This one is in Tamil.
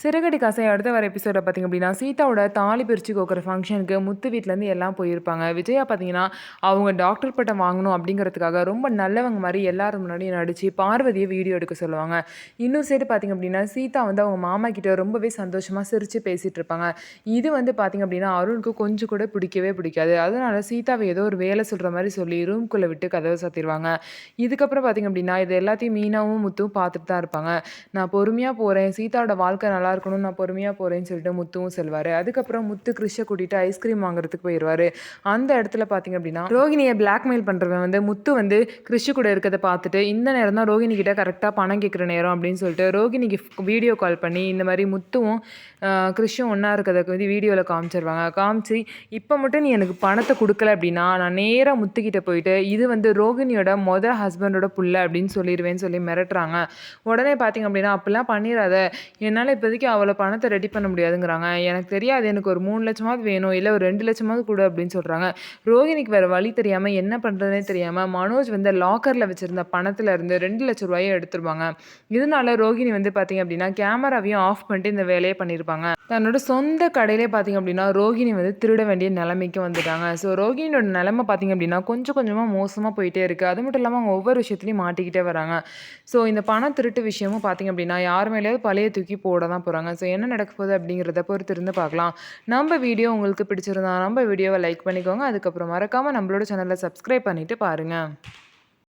சிறகடி காசை அடுத்த வர எபிசோட பார்த்தீங்க அப்படின்னா, சீதாவோட தாலி பிரிச்சு கோக்குற ஃபங்ஷனுக்கு முத்து வீட்லேருந்து எல்லாம் போயிருப்பாங்க. விஜயா பார்த்தீங்கன்னா, அவங்க டாக்டர் பட்டம் வாங்கணும் அப்படிங்கிறதுக்காக ரொம்ப நல்லவங்க மாரி எல்லாரும் முன்னாடியும் நடிச்சு, பார்வதிய வீடியோ எடுக்க சொல்லுவாங்க. இன்னொரு சைடு பார்த்தீங்க அப்படின்னா, சீதா வந்து அவங்க மாமா கிட்ட ரொம்பவே சந்தோஷமா சிரிச்சு பேசிட்டு இருப்பாங்க. இது வந்து பார்த்தீங்க அப்படின்னா, அருணுக்கு கொஞ்சம் கூட பிடிக்கவே பிடிக்காது. அதனால சீதாவ ஏதோ ஒரு வேலை சொல்ற மாரி சொல்லி ரூம்குள்ள விட்டு கதவ சாத்திருவாங்க. இதுக்கப்புறம் பார்த்தீங்க அப்படின்னா, இது எல்லாத்தையும் மீனாவும், முத்துவும் பார்த்துட்டு தான் இருப்பாங்க. நான் பொறுமையா போறேன். சீதாவோட வாழ்க்கை நல்லா இருக்கணும்னு நான் பொறுமையா போறேன்னு சொல்லிட்டு முத்துவும் செல்வாரு. அதுக்கப்புறம் முத்து கிறிஷ கூட்டிட்டு ஐஸ்கிரீம் வாங்குறதுக்கு போயிருவாரு. அந்த இடத்துல பார்த்தீங்க அப்படின்னா, ரோகிணிய பிளாக்மெயில் பண்றவன் வந்து முத்து வந்து கிறிஷ் கூட இருக்கிறத பார்த்துட்டு, இந்த நேரம் தான் ரோகிணி கிட்ட கரெக்ட்டா பணம் கேட்குற நேரம் அப்படின்னு சொல்லிட்டு ரோகிணிக்கு வீடியோ கால் பண்ணி, இந்த மாரி முத்துவும் கிறிஷும் ஒண்ணா இருக்கிறத வந்து வீடியோல காமிச்சிருவாங்க. காமிச்சு, "இப்ப மட்டும் நீ எனக்கு பணத்த குடுக்கல அப்படின்னா, நான் நேரா முத்துக்கிட்ட போயிட்டு, இது வந்து ரோகிணியோட ஹஸ்பண்டோட புள்ள அப்படின்னு சொல்லிருவேன்னு" சொல்லி மிரட்டுறாங்க. உடனே பார்த்தீங்க அப்படின்னா, "அப்படிலாம் பண்ணிறாத. என்னால இப்போதைக்கு அவ்வளோ பணத்த ரெடி பண்ண முடியாதுங்கிறாங்க. எனக்கு தெரியாது. எனக்கு ஒரு 3,00,000மாவது வேணும். இல்ல ஒரு 2,00,000மாவது குடு" அப்படின்னு சொல்றாங்க. ரோகிணிக்கு வேற வழி தெரியாம, என்ன பண்றதுன்னே தெரியாம, மனோஜ் வந்து லாக்கர்ல வச்சிருந்த பணத்துல இருந்து ரூ. 2,00,000 எடுத்துருவாங்க. இதனால ரோகிணி வந்து பார்த்தீங்க அப்படின்னா, கேமராவையும் ஆஃப் பண்ணிட்டு இந்த வேலைய பண்ணியிருப்பாங்க. தன்னோட சொந்த கடையிலே பார்த்தீங்க அப்படின்னா, ரோகிணி வந்து திருட வேண்டிய நிலைமைக்கு வந்துட்டாங்க. ஸோ ரோகிணியோட நிலைமை பார்த்தீங்க அப்படின்னா, கொஞ்சம் கொஞ்சமா மோசமா போயிட்டே இருக்கு. அது மட்டும் இல்லாம அவங்க ஒவ்வொரு விஷயத்துலயும் மாட்டிக்கிட்டே வராங்க. ஸோ இந்த பணம் திருட்டு விஷயமும் பார்த்தீங்க அப்படின்னா, யார் மேலேயாவது பழிய தூக்கி போட தான் போறாங்க. ஸோ என்ன நடக்க போகுது அப்படிங்கிறத பொறுத்து இருந்து பார்க்கலாம். நம்ம வீடியோ உங்களுக்கு பிடிச்சிருந்தா நம்ம வீடியோவை லைக் பண்ணிக்கோங்க. அதுக்கப்புறம் மறக்காம நம்மளோட சேனலை சப்ஸ்கிரைப் பண்ணிட்டு பாருங்க.